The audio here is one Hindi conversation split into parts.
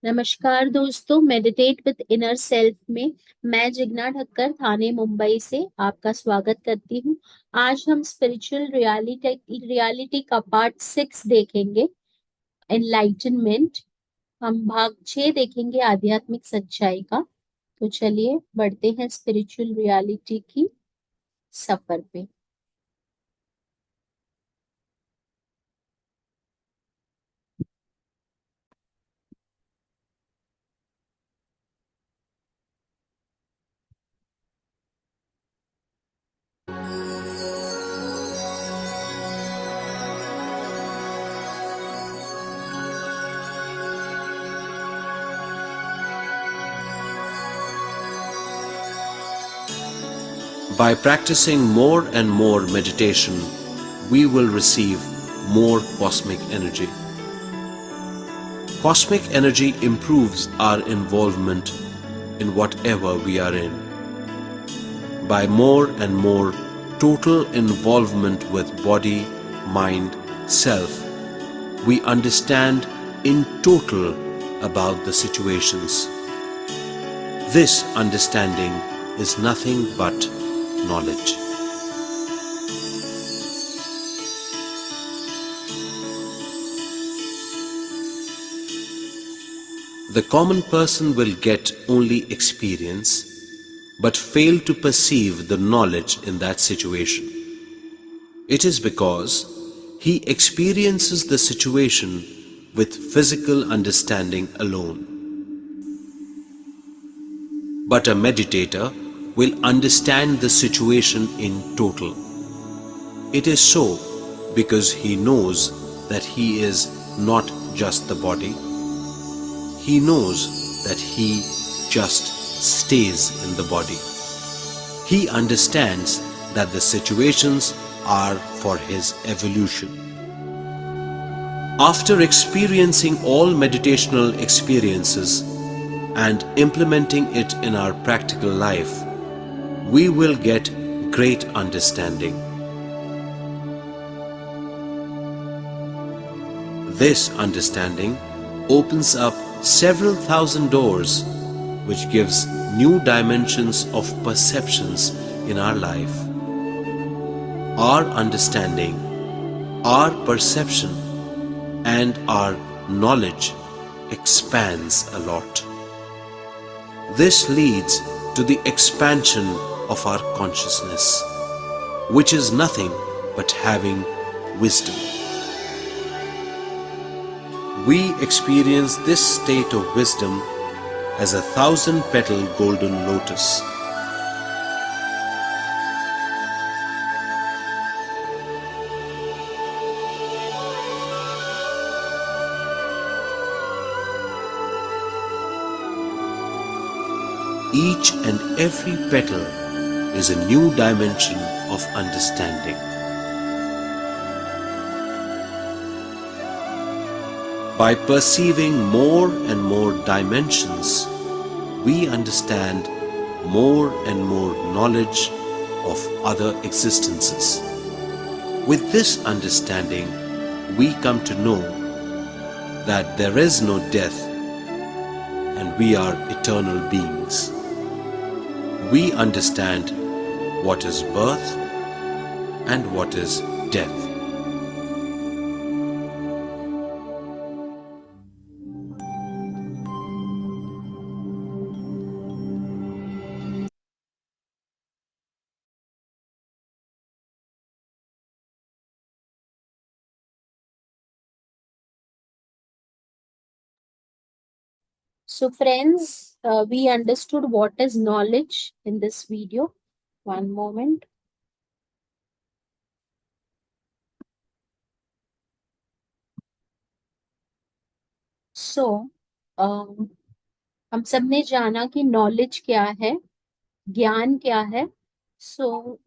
नमस्कार दोस्तों, मेडिटेट विद इनर सेल्फ में मैं जिग्ना ठक्कर थाने मुंबई से आपका स्वागत करती हूँ। आज हम स्पिरिचुअल रियलिटी का पार्ट 6 देखेंगे, एनलाइटनमेंट। हम भाग 6 देखेंगे, आध्यात्मिक सच्चाई का। तो चलिए बढ़ते हैं स्पिरिचुअल रियलिटी की सफर पे। By practicing more and more meditation, we will receive more cosmic energy. Cosmic energy improves our involvement in whatever we are in. By more and more total involvement with body, mind, self, we understand in total about the situations. This understanding is nothing but knowledge. The common person will get only experience, but fail to perceive the knowledge in that situation. It is because he experiences the situation with physical understanding alone. But a meditator will understand the situation in total. It is so because he knows that he is not just the body. He knows that he just stays in the body. He understands that the situations are for his evolution. After experiencing all meditational experiences and implementing it in our practical life, we will get great understanding. This understanding opens up several thousand doors, which gives new dimensions of perceptions in our life. Our understanding, our perception, and our knowledge expands a lot. This leads to the expansion of our consciousness, which is nothing but having wisdom. We experience this state of wisdom as a 1,000-petal golden lotus. Each and every petal is a new dimension of understanding. By perceiving more and more dimensions, we understand more and more knowledge of other existences. With this understanding, we come to know that there is no death and we are eternal beings. We understand what is birth and what is death. So friends, we understood what is knowledge in this video. One moment. सो हम सब ने जाना कि नॉलेज क्या है, ज्ञान क्या है।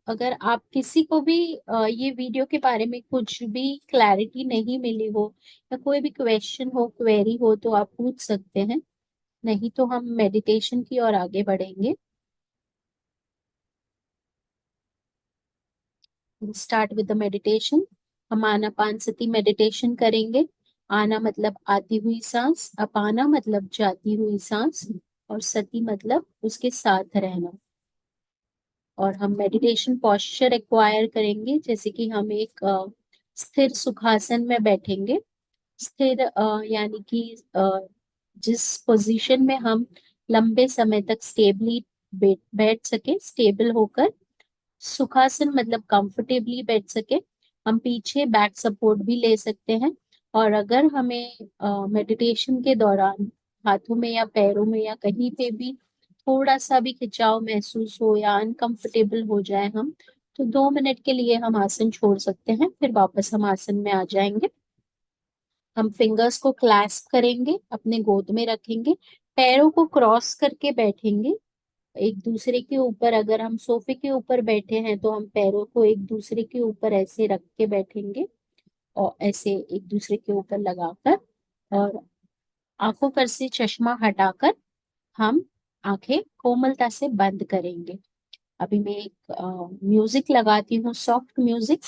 अगर आप किसी को भी ये वीडियो के बारे में कुछ भी क्लैरिटी नहीं मिली हो या कोई भी क्वेश्चन हो, क्वेरी हो, तो आप पूछ सकते हैं। नहीं तो हम मेडिटेशन की ओर आगे बढ़ेंगे। Start with the meditation. हम आनापानसती मेडिटेशन करेंगे। आना मतलब आती हुई सांस, अपाना मतलब जाती हुई सांस, और सती मतलब उसके साथ रहना। और हम मेडिटेशन पोस्चर एक्वायर करेंगे, जैसे कि हम एक स्थिर सुखासन में बैठेंगे। स्थिर यानी कि जिस पोजीशन में हम लंबे समय तक स्टेबली बैठ सके, स्टेबल होकर। सुखासन मतलब कंफर्टेबली बैठ सके। हम पीछे बैक सपोर्ट भी ले सकते हैं। और अगर हमें मेडिटेशन के दौरान हाथों में या पैरों में या कहीं पे भी थोड़ा सा भी खिंचाव महसूस हो या अनकंफर्टेबल हो जाए हम, तो 2 मिनट के लिए हम आसन छोड़ सकते हैं, फिर वापस हम आसन में आ जाएंगे। हम फिंगर्स को क्लैस्प करेंगे, अपने गोद में रखेंगे, पैरों को क्रॉस करके बैठेंगे एक दूसरे के ऊपर। अगर हम सोफे के ऊपर बैठे हैं तो हम पैरों को एक दूसरे के ऊपर ऐसे रख के बैठेंगे, और ऐसे एक दूसरे के ऊपर लगाकर, और आंखों पर से चश्मा हटाकर हम आंखें कोमलता से बंद करेंगे। अभी मैं एक म्यूजिक लगाती हूँ, सॉफ्ट म्यूजिक,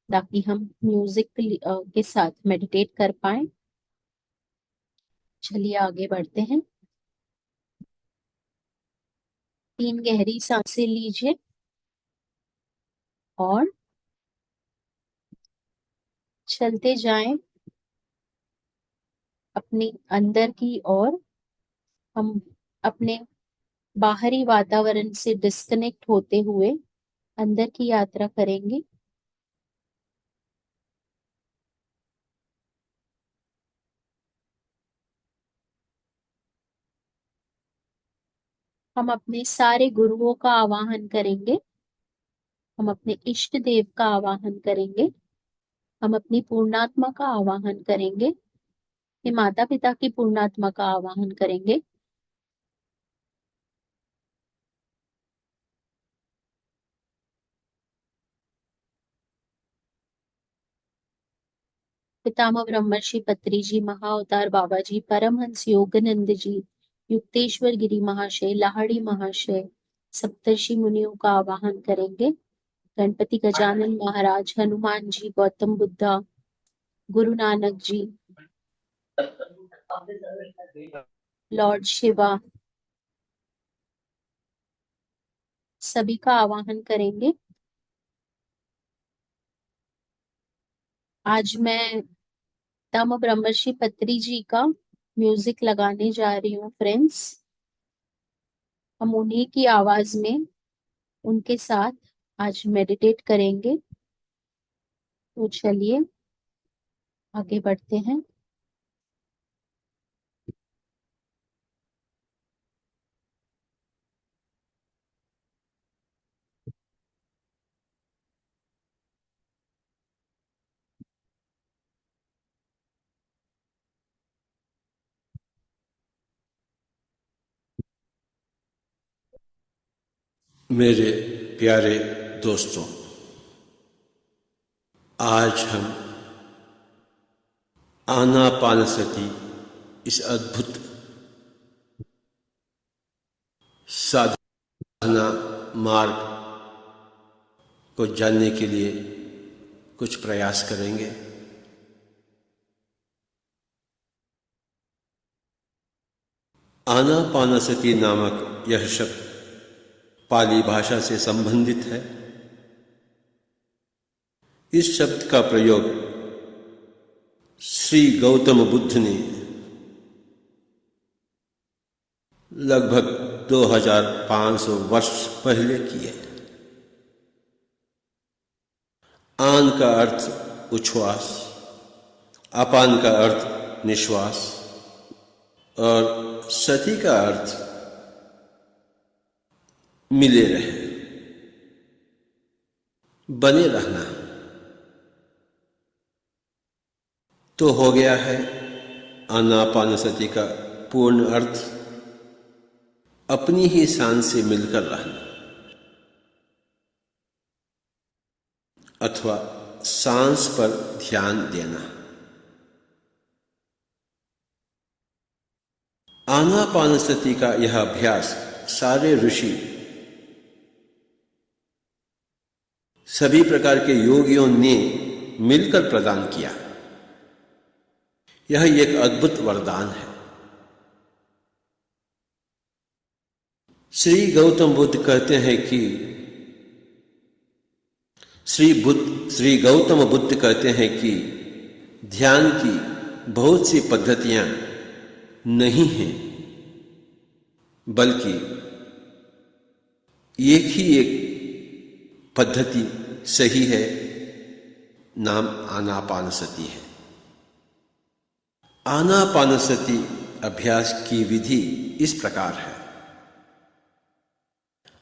ताकि हम म्यूजिक के साथ मेडिटेट कर पाए। चलिए आगे बढ़ते हैं। 3 गहरी सांसें लीजिए और चलते जाएं अपने अंदर की ओर। हम अपने बाहरी वातावरण से डिस्कनेक्ट होते हुए अंदर की यात्रा करेंगे। हम अपने सारे गुरुओं का आवाहन करेंगे। हम अपने इष्ट देव का आवाहन करेंगे। हम अपनी पूर्णात्मा का आवाहन करेंगे। ये माता पिता की पूर्णात्मा का आवाहन करेंगे। पितामह ब्रह्मर्षि पत्री जी, महाअवतार बाबा जी, परमहंस योगानंद जी, युक्तेश्वर गिरी महाशय, लाहड़ी महाशय, सप्तर्षि मुनियों का आवाहन करेंगे। गणपति गजानन महाराज, हनुमान जी, गौतम बुद्धा, गुरु नानक जी, लॉर्ड शिवा, सभी का आवाहन करेंगे। आज मैं पितामह ब्रह्मर्षि पत्री जी का म्यूजिक लगाने जा रही हूँ फ्रेंड्स। हम उन्हीं की आवाज में उनके साथ आज मेडिटेट करेंगे। तो चलिए आगे बढ़ते हैं। मेरे प्यारे दोस्तों, आज हम आनापानसति इस अद्भुत साधना मार्ग को जानने के लिए कुछ प्रयास करेंगे। आनापानसति नामक यह शब्द पाली भाषा से संबंधित है। इस शब्द का प्रयोग श्री गौतम बुद्ध ने लगभग 2500 वर्ष पहले किए। आन का अर्थ उच्छ्वास, अपान का अर्थ निश्वास और सति का अर्थ मिले रहे, बने रहना। तो हो गया है आनापानसति का पूर्ण अर्थ अपनी ही सांस से मिलकर रहना, अथवा सांस पर ध्यान देना। आनापानसति का यह अभ्यास सारे ऋषि, सभी प्रकार के योगियों ने मिलकर प्रदान किया। यह एक अद्भुत वरदान है। श्री गौतम बुद्ध कहते हैं कि श्री गौतम बुद्ध कहते हैं कि ध्यान की बहुत सी पद्धतियां नहीं हैं, बल्कि एक ही एक पद्धति सही है, नाम आनापानसति है। आनापानसति अभ्यास की विधि इस प्रकार है।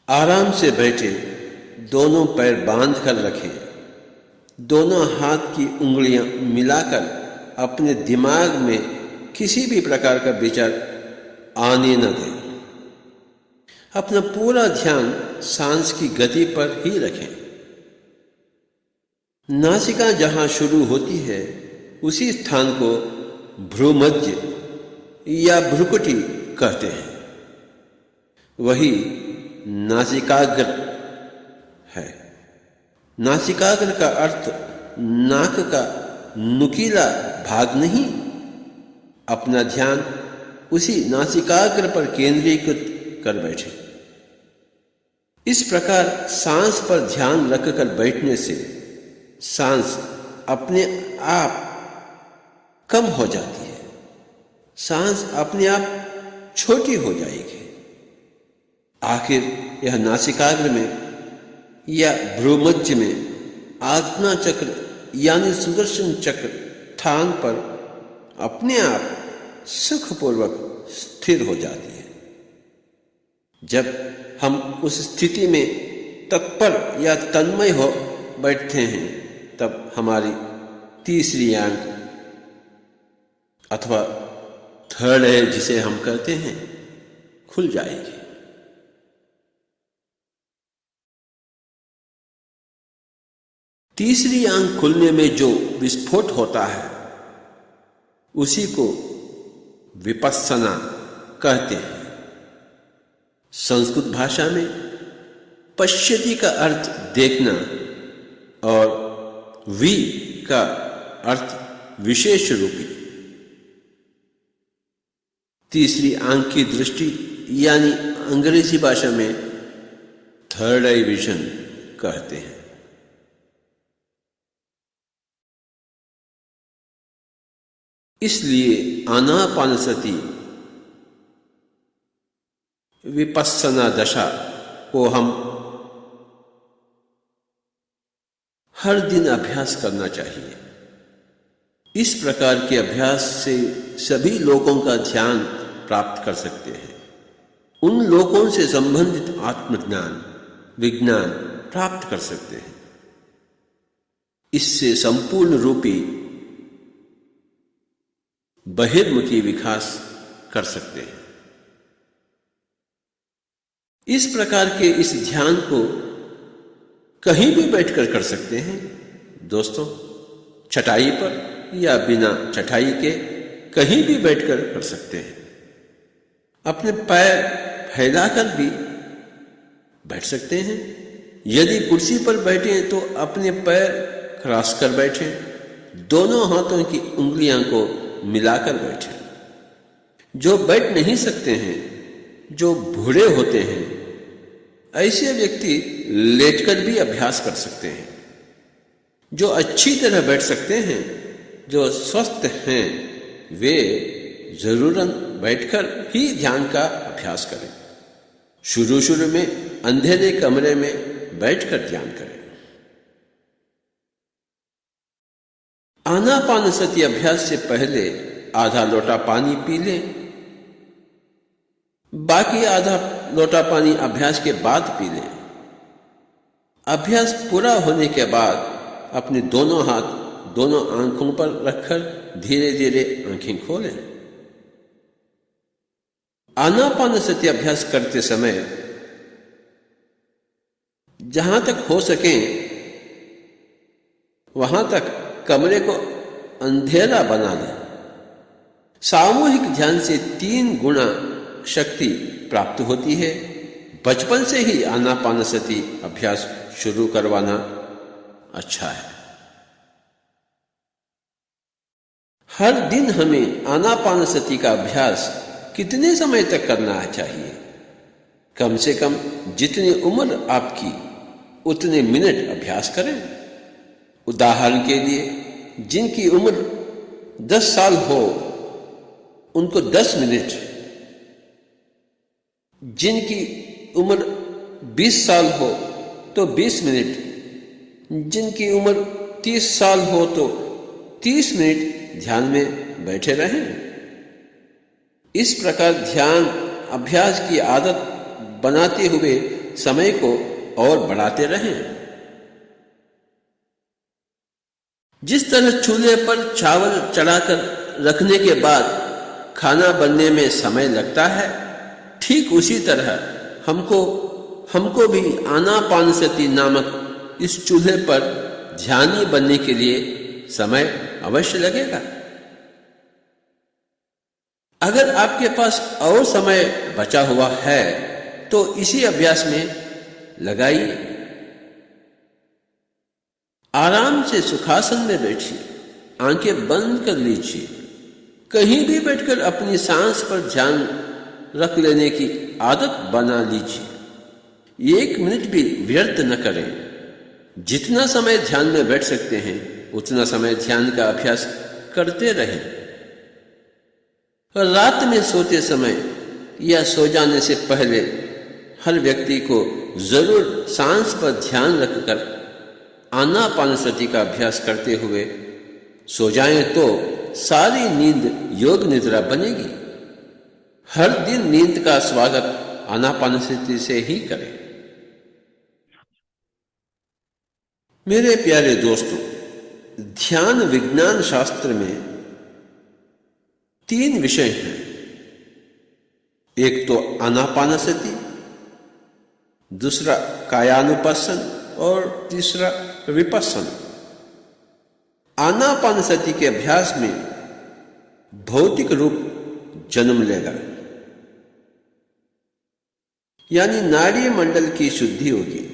आराम से बैठे, दोनों पैर बांध कर रखें, दोनों हाथ की उंगलियां मिलाकर अपने दिमाग में किसी भी प्रकार का विचार आने न दें। अपना पूरा ध्यान सांस की गति पर ही रखें। नासिका जहां शुरू होती है उसी स्थान को भ्रूमध्य या भ्रुकुटी कहते हैं। वही नासिकाग्र है। नासिकाग्र का अर्थ नाक का नुकीला भाग नहीं, अपना ध्यान उसी नासिकाग्र पर केंद्रीकृत कर बैठे। इस प्रकार सांस पर ध्यान रखकर बैठने से सांस अपने आप कम हो जाती है, सांस अपने आप छोटी हो जाएगी। आखिर यह नासिकाग्र में या भ्रूमध्य में आज्ञा चक्र यानी सुदर्शन चक्र स्थान पर अपने आप सुखपूर्वक स्थिर हो जाती है। जब हम उस स्थिति में तत्पर या तन्मय हो बैठते हैं, तब हमारी तीसरी आंख अथवा थर्ड आई जिसे हम कहते हैं, खुल जाएगी। तीसरी आंख खुलने में जो विस्फोट होता है उसी को विपस्सना कहते हैं। संस्कृत भाषा में पश्यति का अर्थ देखना और वि का अर्थ विशेष रूपी। तीसरी आंख की दृष्टि यानी अंग्रेजी भाषा में थर्ड आई विजन कहते हैं। इसलिए आनापानसति विपस्सना दशा को हम हर दिन अभ्यास करना चाहिए। इस प्रकार के अभ्यास से सभी लोगों का ध्यान प्राप्त कर सकते हैं। उन लोगों से संबंधित आत्मज्ञान, विज्ञान प्राप्त कर सकते हैं। इससे संपूर्ण रूपी बहिर्मुखी विकास कर सकते हैं। इस प्रकार के इस ध्यान को कहीं भी बैठकर कर सकते हैं दोस्तों, चटाई पर या बिना चटाई के कहीं भी बैठकर कर सकते हैं। अपने पैर फैलाकर भी बैठ सकते हैं। यदि कुर्सी पर बैठे तो अपने पैर क्रॉस कर बैठे, दोनों हाथों की उंगलियां को मिलाकर बैठे। जो बैठ नहीं सकते हैं, जो बूढ़े होते हैं, ऐसे व्यक्ति लेटकर भी अभ्यास कर सकते हैं। जो अच्छी तरह बैठ सकते हैं, जो स्वस्थ हैं, वे जरूरन बैठकर ही ध्यान का अभ्यास करें। शुरू में अंधेरे कमरे में बैठकर ध्यान करें। आनापानसति अभ्यास से पहले आधा लोटा पानी पी लें, बाकी आधा लोटा पानी अभ्यास के बाद पी लें। अभ्यास पूरा होने के बाद अपने दोनों हाथ दोनों आंखों पर रखकर धीरे धीरे आंखें खोलें। आनापानसति अभ्यास करते समय जहां तक हो सके वहां तक कमरे को अंधेरा बना लें। सामूहिक ध्यान से 3 गुना शक्ति प्राप्त होती है। बचपन से ही आनापानसति अभ्यास शुरू करवाना अच्छा है। हर दिन हमें आनापानसति का अभ्यास कितने समय तक करना चाहिए? कम से कम जितनी उम्र आपकी उतने मिनट अभ्यास करें। उदाहरण के लिए जिनकी उम्र 10 साल हो उनको 10 मिनट, जिनकी उम्र 20 साल हो तो 20 मिनट, जिनकी उम्र 30 साल हो तो 30 मिनट ध्यान में बैठे रहें। इस प्रकार ध्यान अभ्यास की आदत बनाते हुए समय को और बढ़ाते रहें। जिस तरह चूल्हे पर चावल चढ़ाकर रखने के बाद खाना बनने में समय लगता है, ठीक उसी तरह हमको भी आनापानसति नामक इस चूल्हे पर ध्यानी बनने के लिए समय अवश्य लगेगा। अगर आपके पास और समय बचा हुआ है तो इसी अभ्यास में लगाइए। आराम से सुखासन में बैठिए, आंखें बंद कर लीजिए। कहीं भी बैठकर अपनी सांस पर ध्यान रख लेने की आदत बना लीजिए। 1 मिनट भी व्यर्थ न करें। जितना समय ध्यान में बैठ सकते हैं उतना समय ध्यान का अभ्यास करते रहें। रात में सोते समय या सो जाने से पहले हर व्यक्ति को जरूर सांस पर ध्यान रखकर आनापानसति का अभ्यास करते हुए सो जाएं तो सारी नींद योग निद्रा बनेगी। हर दिन नींद का स्वागत आनापानसति से ही करें। मेरे प्यारे दोस्तों, ध्यान विज्ञान शास्त्र में 3 विषय हैं। एक तो आनापानसति, दूसरा कायानुपस्सन और तीसरा विपस्सन। आनापानसति के अभ्यास में भौतिक रूप जन्म लेगा, यानी नाड़ी मंडल की शुद्धि होगी।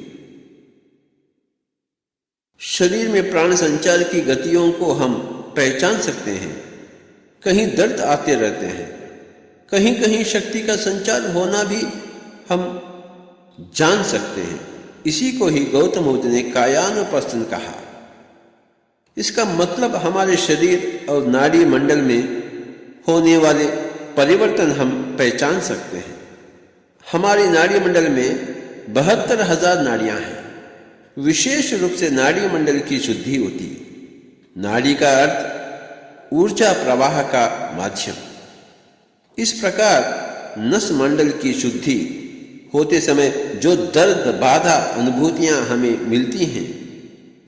शरीर में प्राण संचार की गतियों को हम पहचान सकते हैं। कहीं दर्द आते रहते हैं, कहीं कहीं शक्ति का संचार होना भी हम जान सकते हैं। इसी को ही गौतम बुद्ध ने कायानुपस्सन कहा। इसका मतलब हमारे शरीर और नाड़ी मंडल में होने वाले परिवर्तन हम पहचान सकते हैं। हमारी नाड़ी मंडल में 72,000 नाड़ियां हैं। विशेष रूप से नाड़ी मंडल की शुद्धि होती है। नाड़ी का अर्थ ऊर्जा प्रवाह का माध्यम। इस प्रकार नस मंडल की शुद्धि होते समय जो दर्द बाधा अनुभूतियां हमें मिलती हैं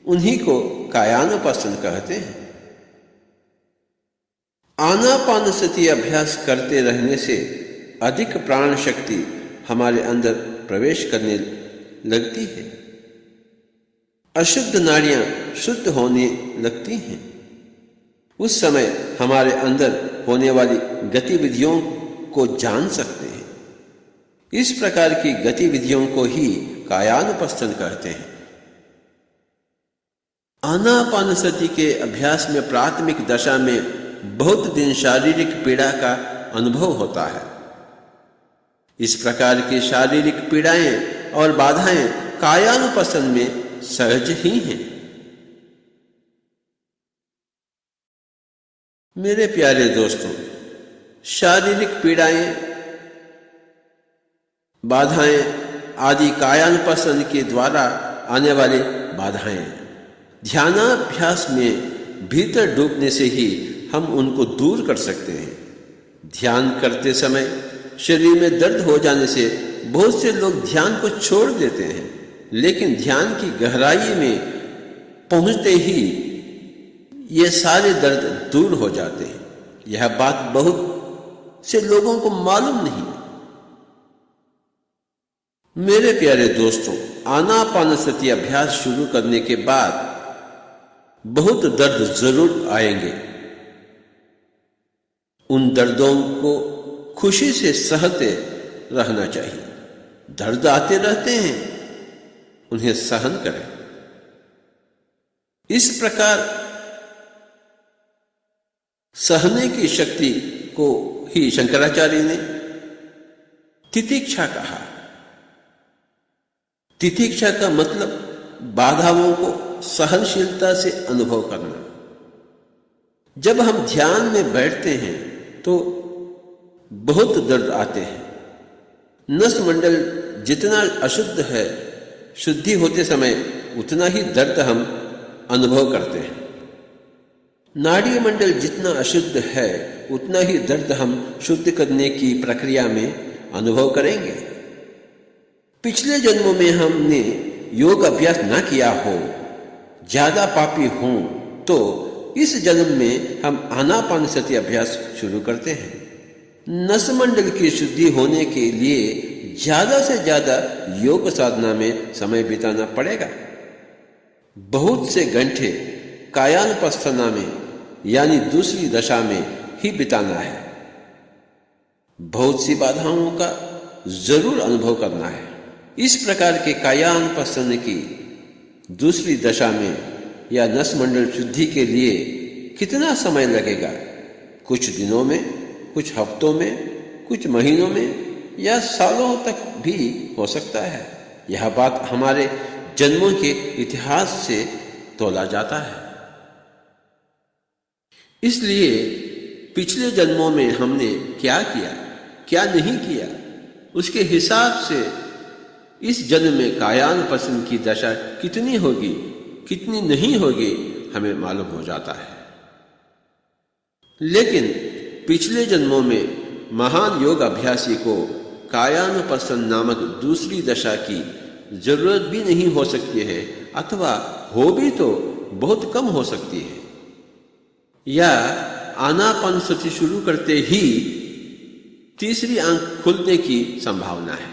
उन्हीं को कायानुपस्सन कहते हैं। आनापानसति अभ्यास करते रहने से अधिक प्राण शक्ति हमारे अंदर प्रवेश करने लगती है। अशुद्ध नाड़ियां शुद्ध होने लगती हैं। उस समय हमारे अंदर होने वाली गतिविधियों को जान सकते हैं। इस प्रकार की गतिविधियों को ही कायानुपस्सन कहते हैं। आनापानसति के अभ्यास में प्राथमिक दशा में बहुत दिन शारीरिक पीड़ा का अनुभव होता है। इस प्रकार की शारीरिक पीड़ाएं और बाधाएं कायानुपस्सन में सहज ही हैं। मेरे प्यारे दोस्तों, शारीरिक पीड़ाएं, बाधाएं आदि कायानुपस्सन के द्वारा आने वाली बाधाएं। ध्यानाभ्यास में भीतर डूबने से ही हम उनको दूर कर सकते हैं। ध्यान करते समय शरीर में दर्द हो जाने से बहुत से लोग ध्यान को छोड़ देते हैं, लेकिन ध्यान की गहराई में पहुंचते ही ये सारे दर्द दूर हो जाते हैं। यह बात बहुत से लोगों को मालूम नहीं। मेरे प्यारे दोस्तों, आनापानसति अभ्यास शुरू करने के बाद बहुत दर्द जरूर आएंगे। उन दर्दों को खुशी से सहते रहना चाहिए। दर्द आते रहते हैं, उन्हें सहन करें। इस प्रकार सहने की शक्ति को ही शंकराचार्य ने तितिक्षा कहा। तितिक्षा का मतलब बाधाओं को सहनशीलता से अनुभव करना। जब हम ध्यान में बैठते हैं तो बहुत दर्द आते हैं। नस मंडल जितना अशुद्ध है, शुद्धि होते समय उतना ही दर्द हम अनुभव करते हैं। नाड़ी मंडल जितना अशुद्ध है उतना ही दर्द हम शुद्ध करने की प्रक्रिया में अनुभव करेंगे। पिछले जन्मों में हमने योग अभ्यास न किया हो, ज्यादा पापी हों, तो इस जन्म में हम आनापानसति अभ्यास शुरू करते हैं। नस मंडल की शुद्धि होने के लिए ज्यादा से ज्यादा योग साधना में समय बिताना पड़ेगा। बहुत से घंटे कायानुपस्थना में यानी दूसरी दशा में ही बिताना है। बहुत सी बाधाओं का जरूर अनुभव करना है। इस प्रकार के कायानुपस्थन की दूसरी दशा में या नस मंडल शुद्धि के लिए कितना समय लगेगा? कुछ दिनों में, कुछ हफ्तों में, कुछ महीनों में या सालों तक भी हो सकता है। यह बात हमारे जन्मों के इतिहास से तोला जाता है। इसलिए पिछले जन्मों में हमने क्या किया, क्या नहीं किया, उसके हिसाब से इस जन्म में कायानुपस्थन की दशा कितनी होगी, कितनी नहीं होगी, हमें मालूम हो जाता है। लेकिन पिछले जन्मों में महान योग अभ्यासी को कायानुपस्थन नामक दूसरी दशा की जरूरत भी नहीं हो सकती है, अथवा हो भी तो बहुत कम हो सकती है। या आनापानसति शुरू करते ही तीसरी आंख खुलने की संभावना है,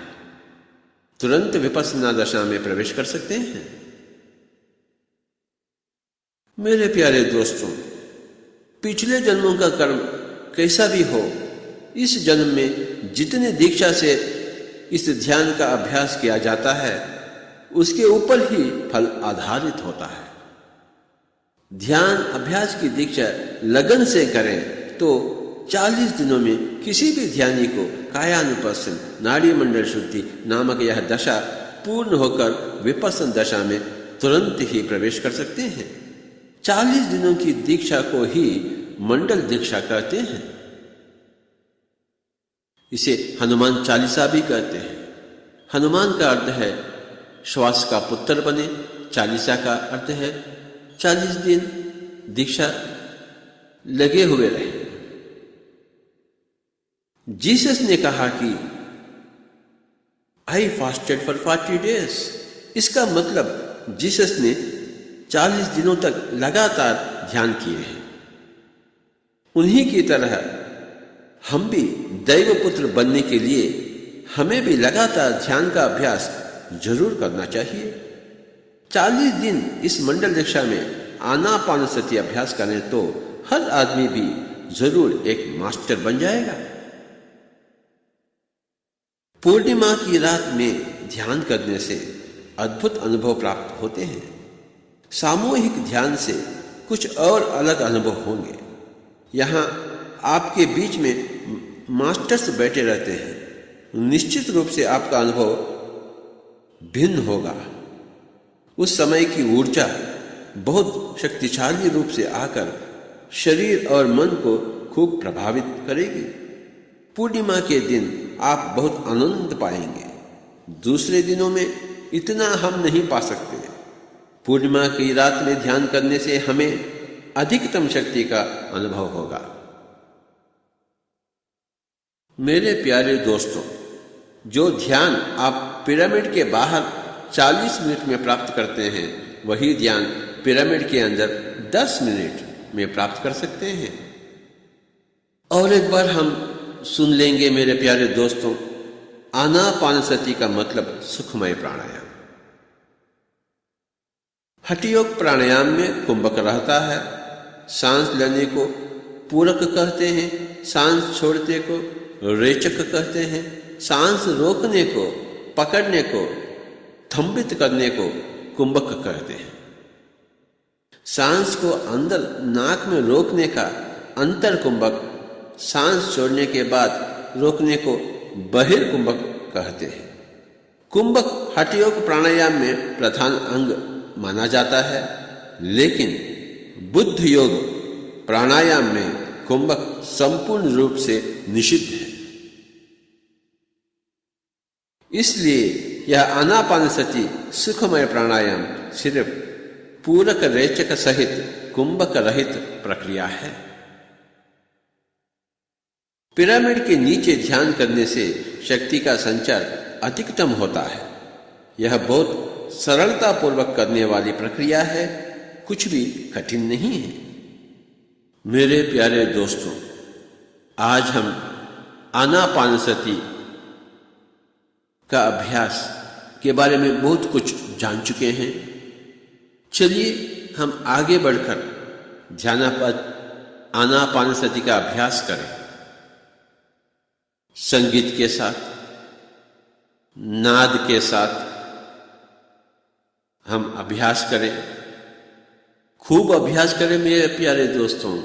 तुरंत विपश्यना दशा में प्रवेश कर सकते हैं। मेरे प्यारे दोस्तों, पिछले जन्मों का कर्म कैसा भी हो, इस जन्म में जितने दीक्षा से इस ध्यान का अभ्यास किया जाता है उसके ऊपर ही फल आधारित होता है। ध्यान अभ्यास की दीक्षा लगन से करें तो 40 दिनों में किसी भी ध्यानी को कायानुपस्थन नाड़ी मंडल शुद्धि नामक यह दशा पूर्ण होकर विपश्यना दशा में तुरंत ही प्रवेश कर सकते हैं। 40 दिनों की दीक्षा को ही मंडल दीक्षा कहते हैं। इसे हनुमान चालीसा भी कहते हैं। हनुमान का अर्थ है श्वास का पुत्र बने, चालीसा का अर्थ है 40 दिन दीक्षा लगे हुए रहे। जीसस ने कहा कि आई फास्टेड फॉर 40 डेज। इसका मतलब जीसस ने 40 दिनों तक लगातार ध्यान किए हैं। उन्हीं की तरह हम भी दैव पुत्र बनने के लिए हमें भी लगातार ध्यान का अभ्यास जरूर करना चाहिए। 40 दिन इस मंडल दीक्षा में आनापानसति अभ्यास करें तो हर आदमी भी जरूर एक मास्टर बन जाएगा। पूर्णिमा की रात में ध्यान करने से अद्भुत अनुभव प्राप्त होते हैं। सामूहिक ध्यान से कुछ और अलग अनुभव होंगे। यहाँ आपके बीच में मास्टर्स बैठे रहते हैं। निश्चित रूप से आपका अनुभव भिन्न होगा। उस समय की ऊर्जा बहुत शक्तिशाली रूप से आकर शरीर और मन को खूब प्रभावित करेगी। पूर्णिमा के दिन आप बहुत आनंद पाएंगे। दूसरे दिनों में इतना हम नहीं पा सकते। पूर्णिमा की रात में ध्यान करने से हमें अधिकतम शक्ति का अनुभव होगा। मेरे प्यारे दोस्तों, जो ध्यान आप पिरामिड के बाहर 40 मिनट में प्राप्त करते हैं, वही ध्यान पिरामिड के अंदर 10 मिनट में प्राप्त कर सकते हैं। और एक बार हम सुन लेंगे मेरे प्यारे दोस्तों, आनापानसति का मतलब सुखमय प्राणायाम। हठयोग प्राणायाम में कुंभक रहता है। सांस लेने को पूरक कहते हैं, सांस छोड़ने को रेचक कहते हैं, सांस रोकने को, पकड़ने को, थंबित करने को कुंभक कहते हैं। सांस को अंदर नाक में रोकने का अंतर कुंभक, सांस छोड़ने के बाद रोकने को बहिर्कुंभक कहते हैं। कुंभक हठयोग प्राणायाम में प्रधान अंग माना जाता है, लेकिन बुद्ध योग प्राणायाम में कुंभक संपूर्ण रूप से निषिद्ध है। इसलिए यह आनापानसति सुखमय प्राणायाम सिर्फ पूरक रेचक सहित कुंभक रहित प्रक्रिया है। पिरामिड के नीचे ध्यान करने से शक्ति का संचार अधिकतम होता है। यह बहुत सरलता पूर्वक करने वाली प्रक्रिया है, कुछ भी कठिन नहीं है। मेरे प्यारे दोस्तों, आज हम आनापानसति का अभ्यास के बारे में बहुत कुछ जान चुके हैं। चलिए हम आगे बढ़कर ध्यानापद आनापानसति का अभ्यास करें। संगीत के साथ, नाद के साथ हम अभ्यास करें, खूब अभ्यास करें मेरे प्यारे दोस्तों।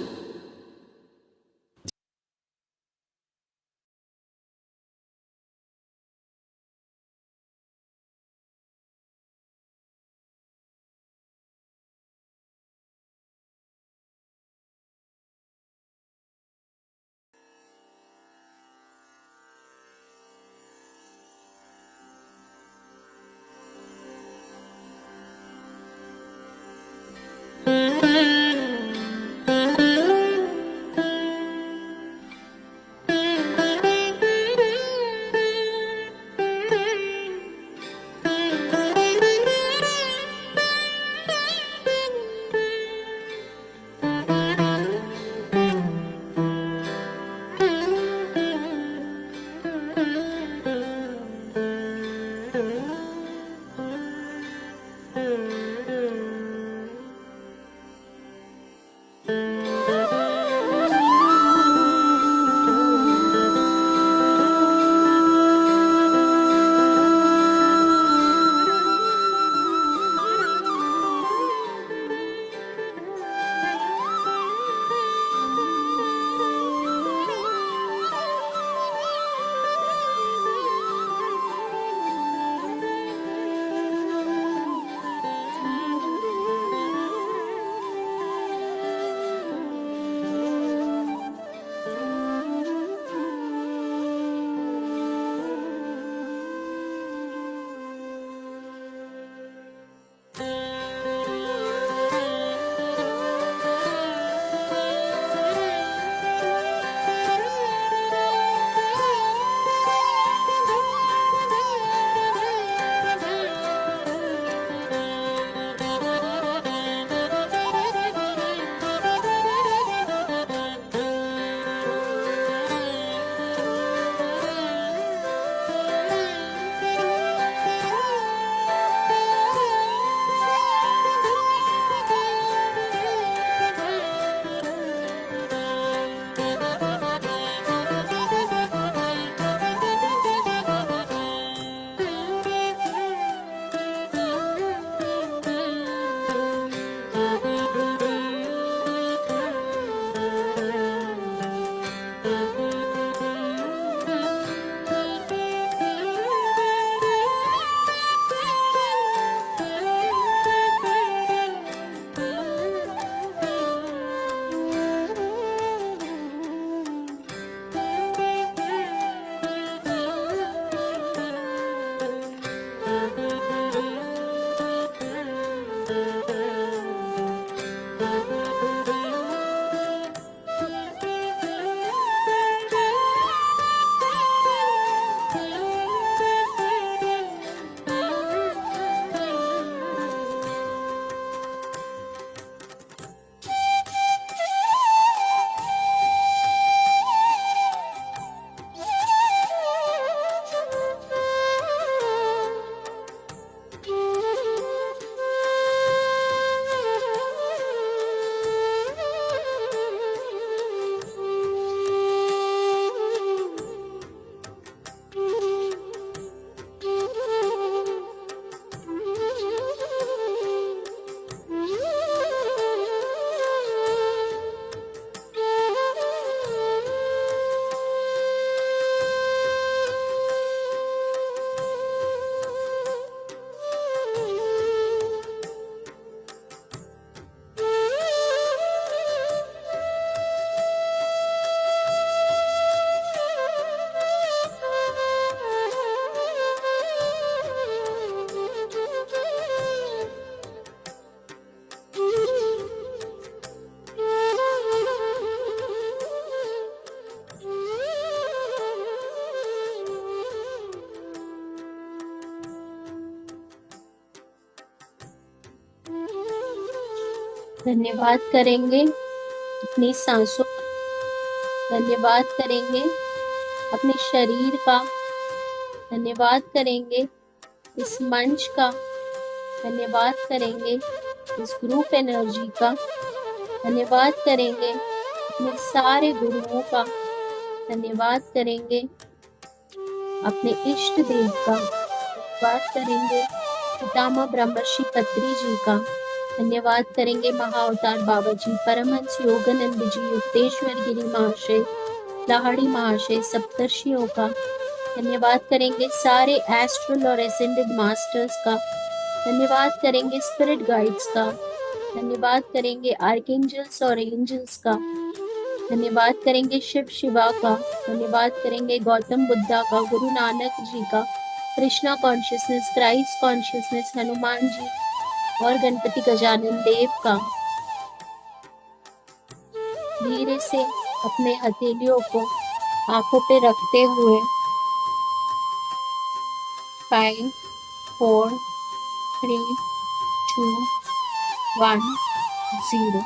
धन्यवाद करेंगे अपनी सांसों, धन्यवाद करेंगे अपने शरीर का, धन्यवाद करेंगे इस मंच का, धन्यवाद करेंगे इस ग्रुप एनर्जी का, धन्यवाद करेंगे अपने सारे गुरुओं का, धन्यवाद करेंगे अपने इष्ट देव का, धन्यवाद करेंगे पितामह ब्रह्मर्षि पत्री जी का, धन्यवाद करेंगे महाअवतार बाबा जी, परमहंस योगानंद जी, युक्तेश्वर गिरी महाशय, लाहड़ी महाशय, सप्तर्षियों का, धन्यवाद करेंगे सारे एस्ट्रल और एसेंडेड मास्टर्स का, धन्यवाद करेंगे स्पिरिट गाइड्स का, धन्यवाद करेंगे आर्कएंजल्स और एंजल्स का, धन्यवाद करेंगे शिव शिवा का, धन्यवाद करेंगे गौतम बुद्धा का, गुरु नानक जी का, Krishna consciousness, Christ consciousness, Hanuman ji और गणपति गजानन देव का। धीरे से अपने हथेलियों को आंखों पे रखते हुए 5, 4, 3, 2, 1, 0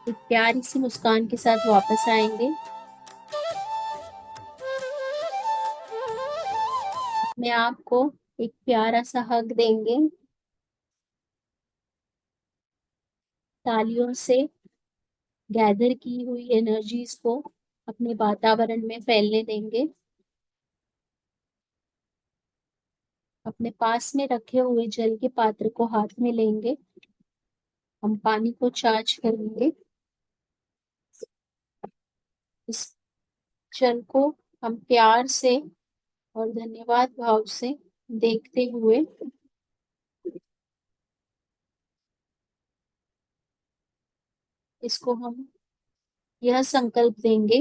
एक प्यारी सी मुस्कान के साथ वापस आएंगे। अपने आप को एक प्यारा सा हग देंगे, तालियों से गैदर की हुई एनर्जीज को अपने वातावरण में फैलने देंगे। अपने पास में रखे हुए जल के पात्र को हाथ में लेंगे, हम पानी को चार्ज करेंगे। इस जल को हम प्यार से और धन्यवाद भाव से देखते हुए इसको हम यह संकल्प देंगे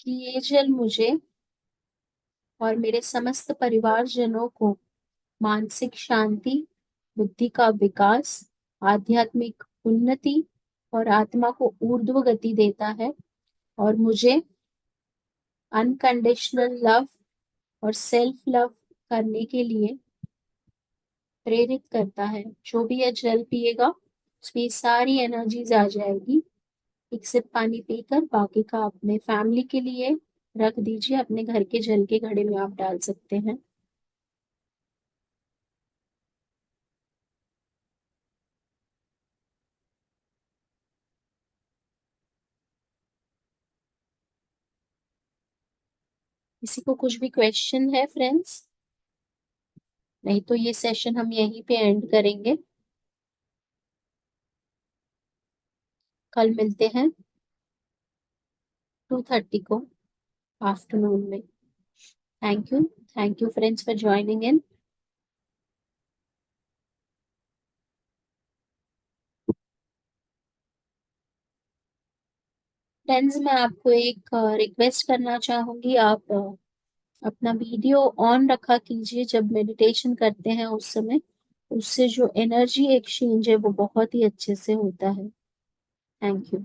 कि ये जल मुझे और मेरे समस्त परिवारजनों को मानसिक शांति, बुद्धि का विकास, आध्यात्मिक उन्नति और आत्मा को ऊर्ध्व गति देता है और मुझे अनकंडीशनल लव और सेल्फ लव करने के लिए प्रेरित करता है। जो भी यह जल पिएगा उसमें सारी एनर्जीज आ जाएगी। एक सिप पानी पीकर बाकी का अपने फैमिली के लिए रख दीजिए, अपने घर के जल के घड़े में आप डाल सकते हैं। किसी को कुछ भी क्वेश्चन है फ्रेंड्स? नहीं तो ये सेशन हम यहीं पे एंड करेंगे। कल मिलते हैं 2:30 को आफ्टरनून में। Thank you friends for joining in. Friends मैं आपको एक रिक्वेस्ट करना चाहूंगी, आप अपना वीडियो ऑन रखा कीजिए जब मेडिटेशन करते हैं उस समय। उससे जो एनर्जी एक्सचेंज है वो बहुत ही अच्छे से होता है। Thank you.